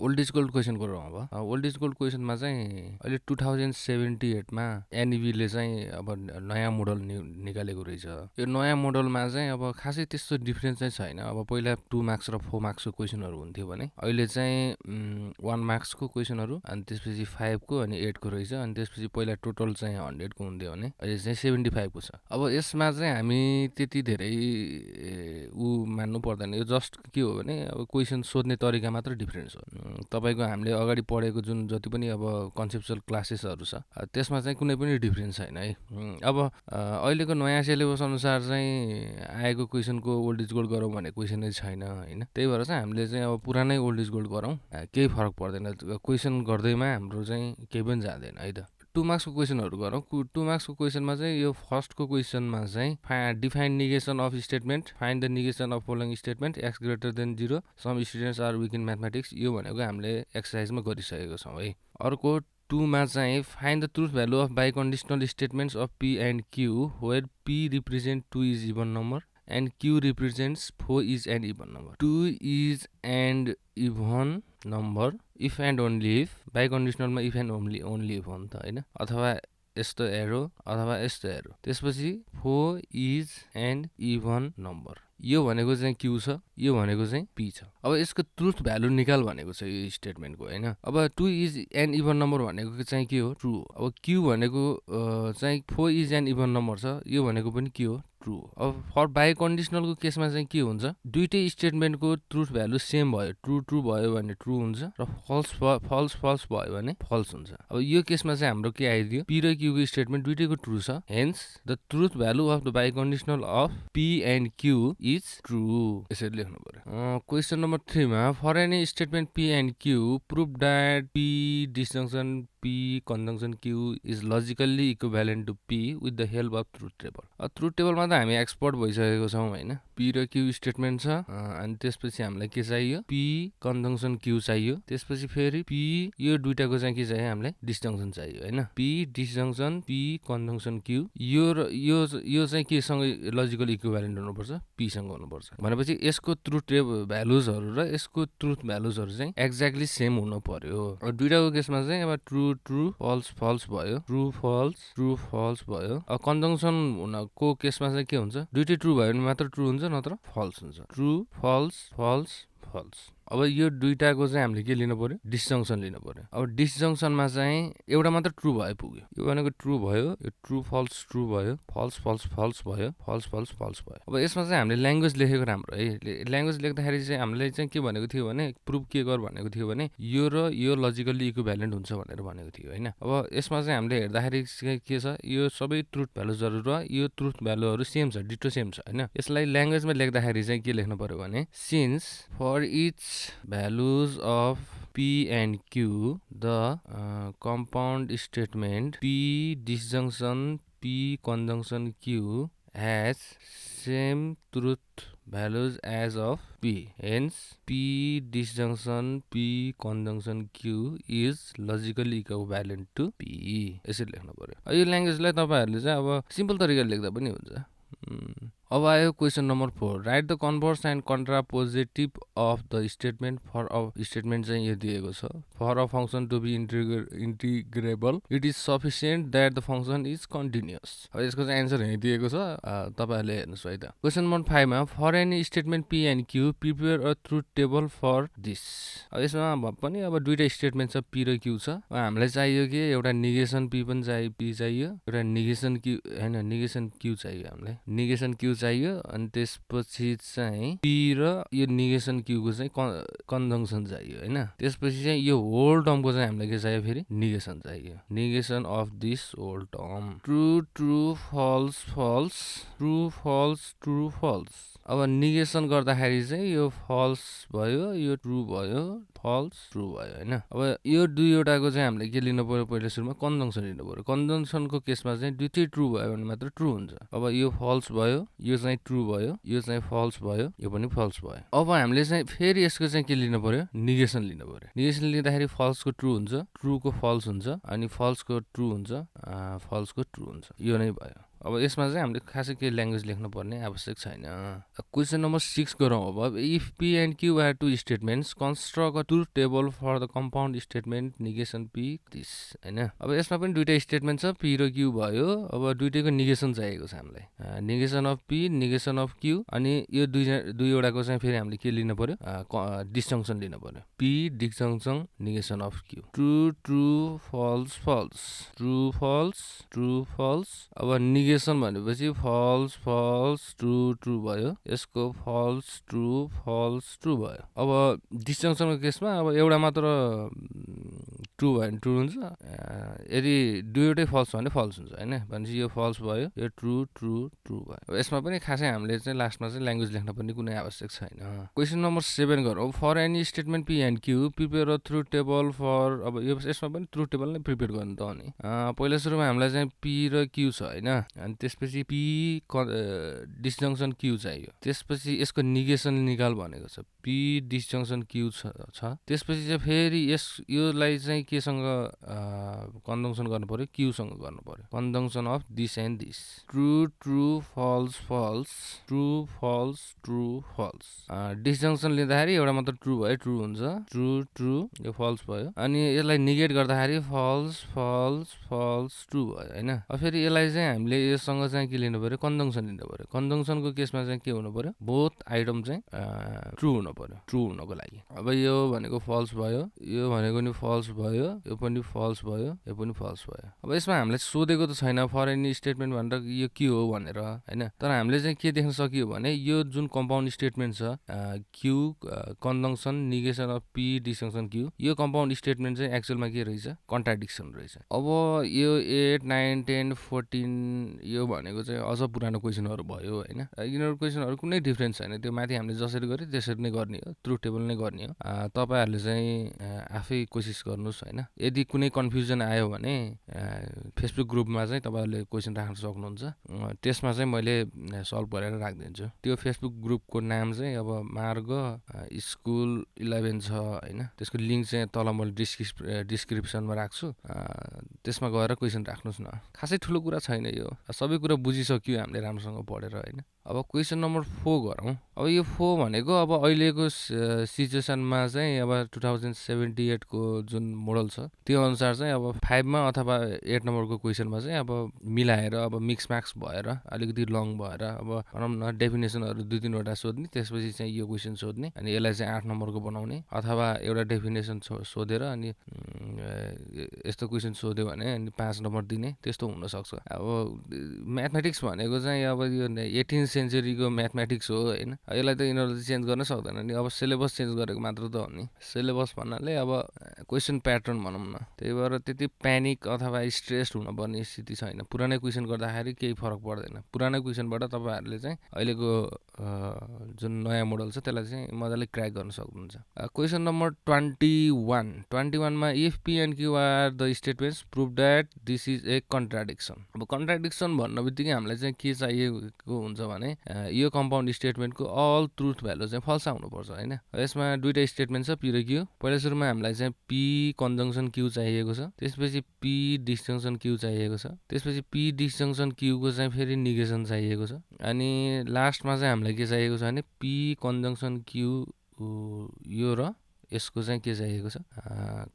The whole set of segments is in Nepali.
ओल्ड इज गोल्ड क्वेसन गरौँ अब ओल्ड इज गोल्ड क्वेसनमा चाहिँ अहिले 2078 मा एनइबीले चाहिँ अब नयाँ मोडल निकालेको रहेछ। यो नयाँ मोडलमा चाहिँ अब खासै त्यस्तो डिफरेन्स चाहिँ छैन। अब पहिला 2 मार्क्स र 4 मार्क्सको क्वेसनहरू हुन्थ्यो भने अहिले चाहिँ 1 मार्क्सको क्वेसनहरू अनि त्यसपछि 5 को अनि 8 को रहेछ। अनि त्यसपछि पहिला टोटल चाहिँ 100 को हुन्थ्यो भने अहिले चाहिँ 75 को छ। अब यसमा चाहिँ हामी त्यति धेरै मान्नु पर्दैन। यो जस्ट के हो भने अब क्वेसन सोध्ने तरिका मात्र डिफरेन्स हो। तपाईको हामीले अगाडि पढेको जुन जति पनि अब कन्सेप्चुअल क्लासेसहरू छ त्यसमा चाहिँ कुनै पनि डिफरेन्स छैन है। अब अहिलेको नयाँ सिलेबस अनुसार चाहिँ आएको क्वेसनको ओल्ड इज गोल्ड गरौँ भन्ने क्वेसनै छैन हैन। त्यही भएर चाहिँ हामीले चाहिँ अब पुरानै ओल्ड इज गोल्ड गरौँ, केही फरक पर्दैन। क्वेसन गर्दैमा हाम्रो चाहिँ केही पनि जाँदैन है त। 2 मार्क्सको क्वेसनहरू गरौँ। 2 मार्क्सको क्वेसनमा चाहिँ यो फर्स्टको क्वेसनमा चाहिँ define negation of statement, find the negation of following statement x greater than 0, some students are weak in mathematics. यो भनेको हामीले एक्सर्साइजमा गरिसकेको छौँ है। अर्को 2 मा चाहिँ find the truth value of biconditional statements of P and Q where P represent 2 is even number and q represents 4 is an even number. 2 is an even number if and only if, biconditional मा if and only if हो नि त हैन। अथवा यस्तो एरो अथवा यस्तो एरो। त्यसपछि 4 is an even number। यो भनेको चाहिँ q छ, यो भनेको चाहिँ p छ। अब यसको ट्रुथ भ्यालु निकाल भनेको छ यो स्टेटमेन्टको हैन। अब 2 is an even number भनेको चाहिँ के हो? ट्रु। अब q भनेको चाहिँ 4 is an even number छ, यो भनेको पनि के हो? ट्रु। अब फर बाइ कन्डिसनलको केसमा चाहिँ के हुन्छ? दुईटै स्टेटमेन्टको ट्रुथ भ्यालु सेम भयो, ट्रु ट्रु भयो भने ट्रु हुन्छ र फल्स फल्स भयो भने फल्स हुन्छ। अब यो केसमा चाहिँ हाम्रो के आइदियो? p र q को स्टेटमेन्ट दुईटैको ट्रु छ, hence the truth value of the biconditional of p and q is true. यसरी लेख्नु पर्यो। क्वेसन नम्बर 3 मा for any statement p and q prove that p disjunction p conjunction q is logically equivalent to p with the help of truth table. Truth टेबलमा त हामी एक्सपर्ट भइसकेको छौँ हैन। p र q स्टेटमेन्ट छ अनि त्यसपछि हामीलाई के चाहियो? p कन्जंक्सन q चाहियो। त्यसपछि फेरि p यो दुईटाको चाहिँ के चाहियो? हामीलाई डिस्जंक्सन चाहियो हैन। p disjunction p conjunction q यो चाहिँ केसँग लजिकल इक्विभ्यालेन्ट हुनुपर्छ? p सँग हुनुपर्छ। भनेपछि यसको ट्रुथ टेबल भ्यालुजहरु र यसको ट्रुथ भ्यालुजहरु चाहिँ एक्ज्याक्टली सेम हुनु पर्यो। दुईटाको केसमा चाहिँ अब ट्रु ट्रु फल्स फल्स भयो, ट्रु फल्स भयो। अब कन्जंक्सन हुनको केसमा चाहिँ के हुन्छ? दुईटै ट्रु भयो भने मात्र ट्रु हुन्छ, नत्र फल्स हुन्छ। True false false false. अब यो दुईटाको चाहिँ हामीले के लिनु पर्यो? डिस्जंक्सन लिनु पर्यो। अब डिस्जंक्सनमा चाहिँ एउटा मात्र ट्रु भए पुग्यो। यो भनेको ट्रु भयो, यो ट्रु फल्स ट्रु भयो, फल्स फल्स फल्स भयो, फल्स फल्स फल्स भयो। अब यसमा चाहिँ हामीले ल्याङ्ग्वेज लेखेको राम्रो है। ल्याङ्ग्वेज लेख्दाखेरि चाहिँ हामीले चाहिँ के भनेको थियो भने प्रुफ के गर भनेको थियो भने यो र यो लजिकल्ली इक्विभ्यालेन्ट हुन्छ भनेर भनेको थियो हैन। अब यसमा चाहिँ हामीले हेर्दाखेरि के छ? यो सबै ट्रुथ भ्यालुजहरु र यो ट्रुथ भ्यालुहरु सेम छ, डिटो सेम छ हैन। यसलाई ल्याङ्ग्वेजमा लेख्दाखेरि चाहिँ के लेख्नु पर्यो भने since for each values of p and q the compound statement p disjunction p conjunction q has same truth values as of p, hence p disjunction p conjunction q is logically equivalent to p। यसरी लेख्नु पर्यो। यो ल्याङ्ग्वेजलाई तपाईहरुले चाहिँ अब सिम्पल तरिकाले लेख्दा पनि हुन्छ। अब आयो question number 4। Write the converse and contrapositive of the statement for a statement चाहिँ यो दिएको छ। For a function to be integrable it is sufficient that the function is continuous. अब यसको चाहिँ आन्सर यही दिएको छ, तपाईहरुले हेर्नुस् है त। क्वेसन नम्बर 5 मा for any statement p and q prepare a truth table for this. अब यसमा पनि अब दुईटा स्टेटमेन्ट छ, p र q छ। हामीलाई चाहियो कि एउटा निगेसन p पनि चाहियो, p चाहियो, एउटा निगेसन q हैन, निगेसन q चाहियो हामीलाई, निगेसन q चाहियो। अनि त्यसपछि चाहिँ p र यो निगेसन q को चाहिँ कन्जंक्सन चाहियो हैन। त्यसपछि चाहिँ यो होल टर्मको चाहिँ हामीलाई के चाहियो? फेरि निगेसन चाहियो, negation of this whole term. True true false false, true false true false. अब निगेसन गर्दाखेरि चाहिँ यो फल्स भयो, यो ट्रु भयो, फल्स ट्रु भयो हैन। अब यो दुईवटाको चाहिँ हामीले के लिनु पर्यो? पहिला सुरुमा कन्जंक्सन लिनु पर्यो। कन्जंक्सनको केसमा चाहिँ दुईटै ट्रु भयो भने मात्र ट्रु हुन्छ। अब यो फल्स भयो, यो यो चाहिँ ट्रु भयो, यो चाहिँ फल्स भयो, यो पनि फल्स भयो। अब हामीले चाहिँ फेरि यसको चाहिँ के लिनु पर्यो, निगेसन लिनु पर्यो। निगेसन लिँदाखेरि फल्सको ट्रु हुन्छ, ट्रुको फल्स हुन्छ, अनि फल्सको ट्रु हुन्छ, फल्सको ट्रु हुन्छ। यो नै भयो। अब यसमा चाहिँ हामीले खासै केही ल्याङ्ग्वेज लेख्नु पर्ने आवश्यक छैन। क्वेसन नम्बर 6 गरौँ। अब if P and Q are two statements construct a truth table for the compound statement negation P this, हैन। अब यसमा पनि दुईटा स्टेटमेन्ट छ, पी र क्यू भयो। अब दुईटैको निगेसन चाहिएको छ हामीलाई, negation of P, negation of Q, अनि यो दुईवटाको चाहिँ फेरि हामीले के लिनु पर्यो, डिस्जङ्सन लिनु पर्यो, P disjunction negation of Q. True true false false, true false true false. अब निगेसन भनेपछि फल्स फल्स ट्रु ट्रु भयो, यसको फल्स ट्रु भयो। अब डिस्जङ्सनको केसमा अब एउटा मात्र ट्रु भयो भने ट्रु हुन्छ, यदि दुईवटै फल्स भने फल्स हुन्छ, हैन। भनेपछि यो फल्स भयो, यो ट्रु ट्रु ट्रु भयो। अब यसमा पनि खासै हामीले चाहिँ लास्टमा चाहिँ ल्याङ्ग्वेज लेख्न पनि कुनै आवश्यक छैन। क्वेसन नम्बर 7 गरौँ। For any statement P and Q prepare a truth table for, अब यसमा पनि ट्रुथ टेबल नै प्रिपेयर गर्नु त हो नि। पहिला सुरुमा हामीलाई चाहिँ पी र क्यू छ, हैन। अनि त्यसपछि पी डिस्जङ्सन क्यू चाहियो, त्यसपछि यसको निगेसन निकाल भनेको छ, पी डिस्जङ्सन क्यू छ। त्यसपछि चाहिँ फेरि योलाई चाहिँ केसँग कन्जङ्सन गर्नु पर्यो, क्यूसँग गर्नु पर्यो, conjunction of this and this. True true false false, true false true false. Disjunction लिँदाखेरि एउटा मात्र ट्रु भयो, ट्रु हुन्छ, ट्रु ट्रु, यो फल्स भयो। अनि यसलाई निगेट गर्दाखेरि फल्स फल्स फल्स ट्रु भयो, हैन। अब फेरि यसलाई चाहिँ हामीले योसँग चाहिँ के लिनु पर्यो, कन्जङ्सन लिनु पर्यो। कन्जङ्सनको केसमा चाहिँ के हुनु पर्यो, बोथ आइटम चाहिँ ट्रु हुनु पर्यो, ट्रु हुनको लागि। अब यो भनेको फल्स भयो, यो भनेको नि फल्स भयो, यो पनि फल्स भयो, यो पनि फल्स भयो। अब यसमा हामीलाई सोधेको त छैन फर एनी स्टेटमेन्ट भनेर यो के हो भनेर, हैन। तर हामीले चाहिँ के देख्न सकियो भने यो जुन कम्पाउन्ड स्टेटमेन्ट छ, Q conjunction negation of P disjunction Q, यो कम्पाउन्ड स्टेटमेन्ट चाहिँ एक्चुअलमा के रहेछ, कन्ट्राडिक्सन रहेछ। अब यो 8 9 10 14 यो भनेको चाहिँ अझ पुरानो क्वेसनहरू भयो, हैन। यिनीहरू क्वेसनहरू कुनै डिफरेन्स छैन, त्यो माथि हामीले जसरी गर्यो त्यसरी नै गर्ने हो, ट्रुथ टेबल नै गर्ने हो। तपाईहरुले चाहिँ आफै कोसिस गर्नुस्, हैन। यदि कुनै कन्फ्युजन आयो भने फेसबुक ग्रुपमा चाहिँ तपाईहरुले क्वेसन राख्न सक्नुहुन्छ, त्यसमा चाहिँ मैले सल्भ गरेर राख्दिन्छु। त्यो फेसबुक ग्रुपको नाम चाहिँ अब मार्ग स्कुल 11 छ, हैन। त्यसको लिंक चाहिँ तल मैले डिस्क्रिप्सनमा राख्छु, त्यसमा गएर क्वेसन राख्नुस् न। खासै ठुलो कुरा छैन यो, सबै कुरा बुझिसक्यो हामीले राम्रोसँग पढेर, हैन। अब क्वेसन नम्बर 4 गरौँ। अब यो 4 भनेको अब अहिलेको सिचुएसनमा चाहिँ अब 2078 को जुन मोडल छ त्यो अनुसार चाहिँ अब 5 मा अथवा 8 नम्बरको क्वेसनमा चाहिँ अब मिलाएर अब मिक्स म्याक्स भएर अलिकति लङ भएर अब भनौँ न डेफिनेसनहरु 2-3 वटा सोध्ने, त्यसपछि चाहिँ यो क्वेसन सोध्ने, अनि यसलाई चाहिँ 8 नम्बरको बनाउने, अथवा एउटा डेफिनेसन सोधेर अनि यस्तो क्वेसन सोध्यो भने अनि 5 नम्बर दिने, त्यस्तो हुन सक्छ। अब म्याथमेटिक्स भनेको चाहिँ अब यो 18th सेन्चुरीको म्याथमेटिक्स हो, हैन। यसलाई त यिनीहरूले चेन्ज गर्न सक्दैन नि, अब सिलेबस चेन्ज गरेको मात्र त हो नि। सिलेबस भन्नाले अब क्वेसन प्याटर्न भनौँ न, त्यही भएर त्यति प्यानिक अथवा स्ट्रेस्ड हुनुपर्ने स्थिति छैन। पुरानै क्वेसन गर्दाखेरि केही फरक पर्दैन, पुरानै क्वेसनबाट तपाईहरुले चाहिँ अहिलेको जुन नयाँ मोडल छ त्यसलाई चाहिँ मजाले क्र्याक गर्न सक्नुहुन्छ। क्वेसन नम्बर 21 मा if P and Q are the statements prove that this is A contradiction. अब कन्ट्राडिक्सन भन्नेबित्तिकै हामीलाई चाहिँ के चाहिएको हुन्छ भने यो कम्पाउन्ड स्टेटमेन्टको अल ट्रुथ भ्यालु चाहिँ फल्स आउनुपर्छ, हैन। यसमा दुईटा स्टेटमेन्ट छ, पी र क्यू। पहिला सुरुमा हामीलाई चाहिँ पी कन्जङ्सन क्यू चाहिएको छ, त्यसपछि पी डिस्जङ्सन क्यू चाहिएको छ, त्यसपछि पी डिस्जङ्सन क्यू को चाहिँ फेरि निगेसन चाहिएको छ, अनि लास्टमा चाहिँ हामीलाई के चाहिएको छ भने पी कन्जङ्सन क्यू यो र यसको चाहिँ के चाहिएको छ,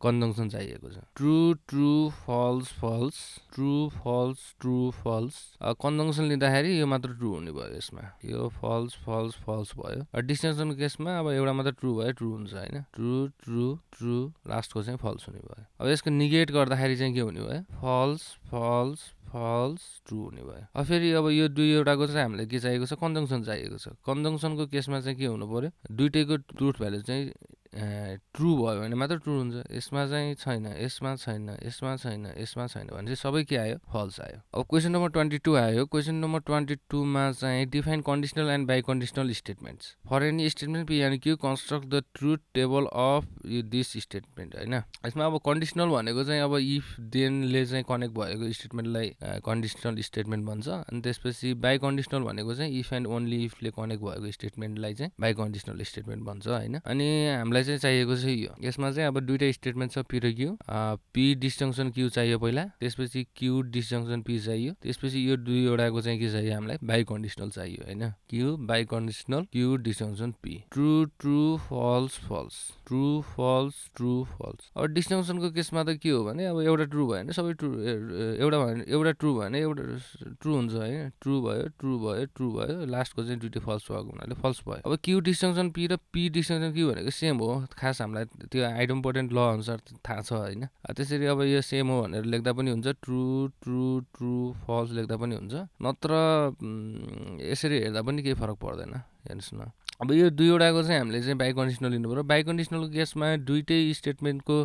कन्जङ्सन चाहिएको छ। True true false false, true false true false. Conjunction लिँदाखेरि यो मात्र ट्रु हुने भयो, यसमा यो फल्स फल्स फल्स भयो। डिस्जङ्सनको केसमा अब एउटा मात्र ट्रु भयो, ट्रु हुन्छ, हैन। ट्रु ट्रु ट्रु, लास्टको चाहिँ फल्स हुने भयो। अब यसको निगेट गर्दाखेरि चाहिँ के हुने भयो, फल्स फल्स फल्स ट्रु हुने भयो। अब फेरि अब यो दुईवटाको चाहिँ हामीलाई के चाहिएको छ, कन्जङ्सन चाहिएको छ। कन्जङ्सनको केसमा चाहिँ के हुनु पर्यो, दुईटैको ट्रुथ भ्यालु चाहिँ ट्रु भयो भने मात्र ट्रु हुन्छ, यसमा चाहिँ छैन, यसमा छैन, यसमा छैन, यसमा छैन भने चाहिँ सबै के आयो, फल्स आयो। अब क्वेसन नम्बर 22 आयो। क्वेसन नम्बर 22 मा चाहिँ define conditional and biconditional statements for any statement P and Q construct the truth table of this statement होइन। यसमा अब कन्डिसनल भनेको चाहिँ अब इफ देनले चाहिँ कनेक्ट भएको स्टेटमेन्टलाई कन्डिसनल स्टेटमेन्ट भन्छ, अनि त्यसपछि बाइ कन्डिसनल भनेको चाहिँ इफ एन्ड ओन्ली इफले कनेक्ट भएको स्टेटमेन्टलाई चाहिँ बाइ कन्डिसनल स्टेटमेन्ट भन्छ होइन। अनि हामीलाई चाहिँ चाहिएको चाहिँ यो, यसमा चाहिँ अब दुईटा स्टेटमेन्ट छ पी र क्यू। पी डिस्जङ्सन क्यू चाहियो पहिला, त्यसपछि क्यू डिस्जङ्सन पी चाहियो, त्यसपछि यो दुईवटाको चाहिँ के चाहियो हामीलाई, बाइ कन्डिसनल चाहियो होइन। Q biconditional Q disjunction P, true true false false, true false true false. अब डिस्जङ्सनको केसमा त के हो भने अब एउटा ट्रु भयो भने सबै ट्रु, एउटा ट्रु भयो भने एउटा ट्रु हुन्छ होइन। ट्रु भयो, ट्रु भयो, ट्रु भयो, लास्टको चाहिँ दुइटै फल्स भएको हुनाले फल्स भयो। अब क्यू डिस्जङ्सन पी र पी डिस्जङ्सन क्यू भनेको सेम हो, खास हामीलाई त्यो आइडेम्पोर्टेन्ट ल अनुसार थाहा छ होइन। त्यसरी अब यो सेम हो भनेर लेख्दा पनि हुन्छ, ट्रु ट्रु ट्रु फल्स लेख्दा पनि हुन्छ, नत्र यसरी हेर्दा पनि केही फरक पर्दैन। हेर्नुहोस् न, अब यो दुईवटाको चाहिँ हामीले चाहिँ बाइ कन्डिसनल लिनु पऱ्यो। बाइ कन्डिसनलको केसमा दुइटै स्टेटमेन्टको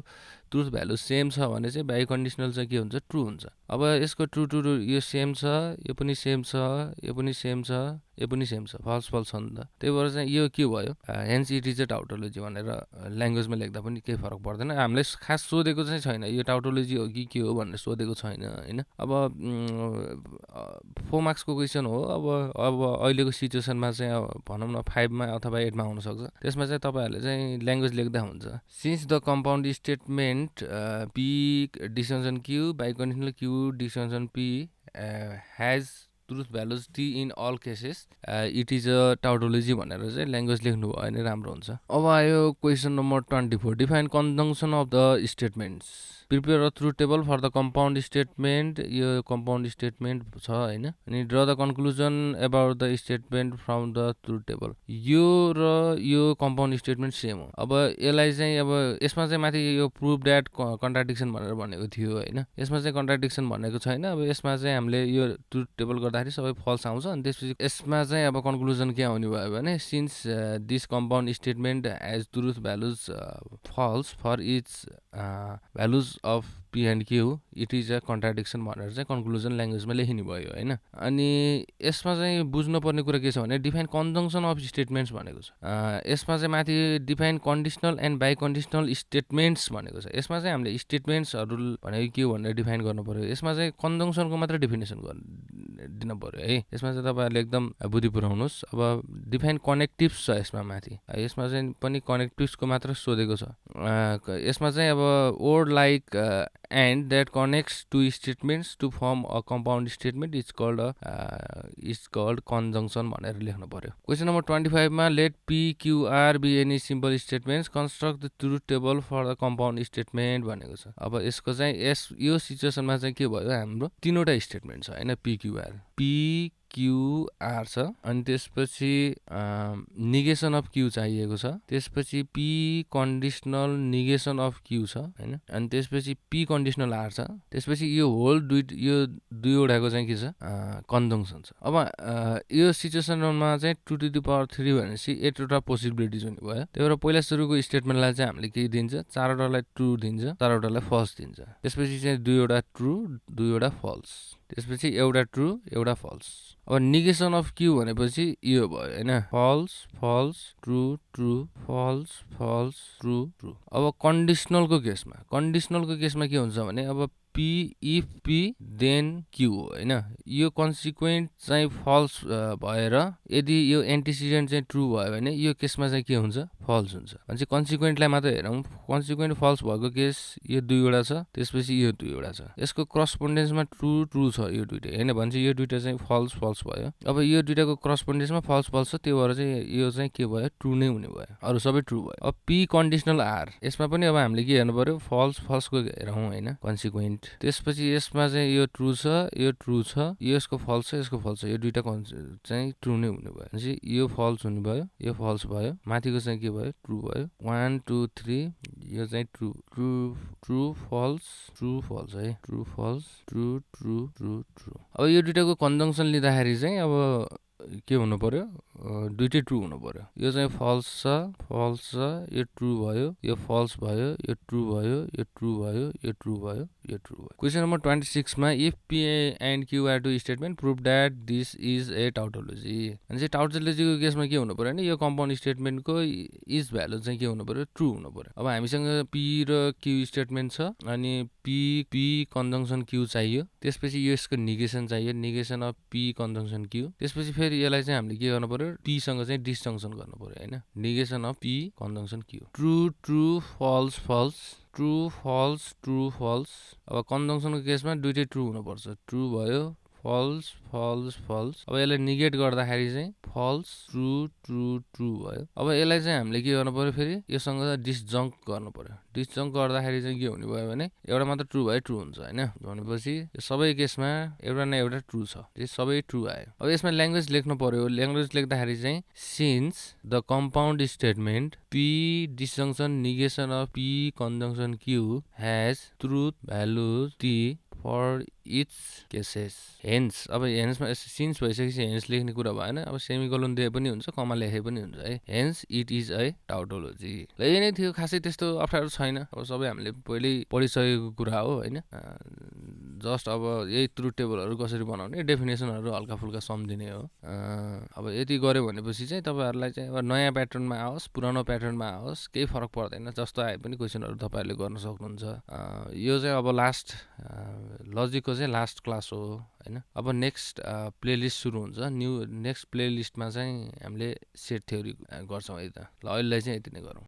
ट्रुथ भ्यालु सेम छ भने चाहिँ बाइ कन्डिसनल चाहिँ के हुन्छ, ट्रु हुन्छ। अब यसको ट्रु ट्रु यो सेम छ, यो पनि सेम छ, यो पनि सेम छ, यो पनि सेम छ, फल्स फल्स छ नि त। त्यही भएर चाहिँ यो के भयो, हेन्स इट इज अ टाउटोलोजी भनेर ल्याङ्ग्वेजमा लेख्दा पनि केही फरक पर्दैन। हामीले खास सोधेको चाहिँ छैन यो टाउटोलोजी हो कि के हो भनेर सोधेको छैन होइन। अब 4 मार्क्सको क्वेसन हो। अब अहिलेको सिचुएसनमा चाहिँ अब भनौँ न 5 मा अथवा 8 मा हुनसक्छ। त्यसमा चाहिँ तपाईँहरूले चाहिँ ल्याङ्ग्वेज लेख्दा हुन्छ, since the compound statement P disjunction Q biconditional Q disjunction P has truth values t in all cases, it is a tautology भनेर चाहिँ ल्याङ्ग्वेज लेख्नु भयो भने राम्रो हुन्छ। अब आयो question number 24, define conjunction of the statements, prepare a truth table for the compound statement. यो कम्पाउन्ड स्टेटमेन्ट छ होइन। अनि draw the conclusion about the statement from the truth table. यो र यो कम्पाउन्ड स्टेटमेन्ट सेम हो। अब यसलाई चाहिँ अब यसमा चाहिँ माथि यो प्रुभ द्याट कन्ट्राडिक्सन भनेर भनेको थियो होइन, यसमा चाहिँ कन्ट्राडिक्सन भनेको छैन। अब यसमा चाहिँ हामीले यो ट्रुथ टेबल गर्दाखेरि सबै फल्स आउँछ। अनि त्यसपछि यसमा चाहिँ अब कन्क्लुजन के आउने भयो भने since this compound statement has truth values false for each values of P and Q it is a contradiction भनेर चाहिँ कन्क्लुजन ल्याङ्ग्वेजमा लेखिनु भयो होइन। अनि यसमा चाहिँ बुझ्नुपर्ने कुरा के छ भने डिफाइन कन्जङ्सन अफ स्टेटमेन्ट्स भनेको छ। यसमा चाहिँ माथि define conditional and biconditional statements भनेको छ। यसमा चाहिँ हामीले स्टेटमेन्ट्सहरू भनेको के हो भनेर डिफाइन गर्नु पऱ्यो। यसमा चाहिँ कन्जङ्सनको मात्र डिफिनेसन दिन पऱ्यो है। यसमा चाहिँ तपाईँहरूले एकदम बुद्धि पुऱ्याउनुहोस्। अब डिफाइन कनेक्टिभ्स छ यसमा माथि, यसमा चाहिँ पनि कनेक्टिभ्सको मात्र सोधेको छ। यसमा चाहिँ अब word like and that connects two statements to form a compound statement is called conjunction भनेर लेख्नु पर्यो। क्वेसन नम्बर 25 मा let p q r be any simple statements construct the truth table for the compound statement भनेको छ। अब यसको चाहिँ यो सिचुएसनमा चाहिँ के भयो, हाम्रो तीनवटा स्टेटमेन्ट छ हैन, p q r, p q r छ। अनि त्यसपछि निगेसन अफ q चाहिएको छ, त्यसपछि p conditional negation of q छ हैन, अनि त्यसपछि p कन्डिसनल r छ, त्यसपछि यो होल यो दुईवटाको चाहिँ के छ, कन्जङ्सन छ। अब यो सिचुएसनमा चाहिँ 2 to the power 3 भनेपछि 8 वटा पोसिबिलिटिज हुने भयो। त्यही भएर पहिला सुरुको स्टेटमेन्टलाई चाहिँ हामीले के दिन्छ, 4 वटालाई ट्रु दिन्छ, 4 वटालाई फल्स दिन्छ। त्यसपछि चाहिँ दुईवटा ट्रु दुईवटा फल्स, त्यसपछि एउटा ट्रु एउटा फल्स। अब निगेसन अफ क्यू भनेपछि यो भयो हैन, false false true true false false true true. अब कन्डिसनलको केसमा के हुन्छ भने अब p if p then q हो हैन। यो कन्सिक्वेन्ट चाहिँ फल्स भएर यदि यो एन्टिसिडेन्ट चाहिँ ट्रु भयो भने यो केसमा चाहिँ के हुन्छ, फल्स हुन्छ। भनेपछि कन्सिक्वेन्टलाई मात्र हेरौँ, कन्सिक्वेन्ट फल्स भएको केस यो दुईवटा छ, त्यसपछि यो दुईवटा छ, यसको करस्पोन्डेन्समा ट्रु ट्रु छ यो दुईटै हैन, भनेपछि यो दुईटा चाहिँ फल्स फल्स भयो। अब यो दुईटाको करस्पोन्डेन्समा फल्स फल्स छ, त्यो भएर चाहिँ यो चाहिँ के भयो, ट्रु नै हुने भयो, अरु सबै ट्रु भयो। अब p कन्डिसनल r, यसमा पनि अब हामीले के हेर्नु पर्यो, फल्स फल्सको हेरौँ हैन, कन्सिक्वेन्ट। त्यसपछि यसमा चाहिँ यो ट्रु छ, यो ट्रु छ, यसको फल्स छ, यसको फल्स छ, यो दुईटा चाहिँ ट्रु नै हुने भयो। भनेपछि यो फल्स हुने भयो, यो फल्स भयो, माथिको चाहिँ के भयो, ट्रु भयो। 1 2 3 यो चाहिँ ट्रु ट्रु ट्रु फल्स है, true false true true true true. अब यो दुईटाको कन्जङ्सन लिँदाखेरि चाहिँ अब के हुनु पर्यो, दुइटै ट्रु हुनु पर्यो। यो चाहिँ फल्स छ, यो ट्रु भयो, यो फल्स भयो, यो ट्रु भयो, यो ट्रु भयो, यो ट्रु भयो, यो ट्रु भयो। क्वेसन नम्बर 26 मा if P and Q are two statement prove that this is a tautology. अनि टाउटोलोजीको केसमा के हुनु पर्यो भने यो कम्पाउन्ड स्टेटमेन्टको इज भ्यालु चाहिँ के हुनु पर्यो, ट्रु हुनु पर्यो। अब हामीसँग पी र क्यू स्टेटमेन्ट छ, अनि पी कन्जङ्सन क्यू चाहियो, त्यसपछि यसको निगेसन चाहियो, negation of P conjunction Q. त्यसपछि फेरि यसलाई चाहिँ हामीले के गर्नु पर्यो, पी सँग चाहिँ डिस्जङ्सन गर्नु पर्यो हैन, negation of P conjunction Q. True true false false, true false true false. अब कन्जङ्सनको केसमा दुइटै ट्रु हुनुपर्छ, ट्रु भयो, फल्स फल्स फल्स। अब यसलाई निगेट गर्दाखेरि चाहिँ फल्स ट्रु ट्रु ट्रु भयो। अब यसलाई चाहिँ हामीले के गर्नु पर्यो, फेरि योसँग डिस्जङ्क गर्नु पर्यो। डिस्जङ्क गर्दाखेरि चाहिँ के हुने भयो भने एउटा मात्र ट्रु भयो, ट्रु हुन्छ हैन। भनेपछि यो सबै केसमा एउटा न एउटा ट्रु छ, यो सबै ट्रु आयो। अब यसमा ल्याङ्ग्वेज लेख्नु पर्यो। ल्याङ्ग्वेज लेख्दाखेरि चाहिँ since the compound statement P disjunction negation of P conjunction Q has truth value T for each cases hence. अब हेन्समा सिन्स भइसकेपछि हेन्स लेख्ने कुरा भएन। अब सेमिकोलन दिए पनि हुन्छ, कमा लेखे पनि हुन्छ है। Hence it is a tautology. ल यही नै थियो, खासै त्यस्तो अप्ठ्यारो छैन। अब सबै हामीले पहिल्यै पढिसकेको कुरा हो हैन। जस्ट अब यही ट्रुथ टेबलहरू कसरी बनाउने, डेफिनेसनहरू हल्का फुल्का सम्झिने हो। अब यति गऱ्यो भनेपछि चाहिँ तपाईँहरूलाई चाहिँ अब नयाँ प्याटर्नमा आओस्, पुरानो प्याटर्नमा आओस्, केही फरक पर्दैन। जस्तो आए पनि क्वेसनहरू तपाईँहरूले गर्न सक्नुहुन्छ। यो चाहिँ अब लास्ट लजिकको चाहिँ लास्ट क्लास हो हैन। अब नेक्स्ट प्लेलिस्ट सुरु हुन्छ। नेक्स्ट प्लेलिस्टमा चाहिँ हामीले सेट थ्योरी गर्छौँ है त। ल अहिलेलाई चाहिँ यति नै गरौँ।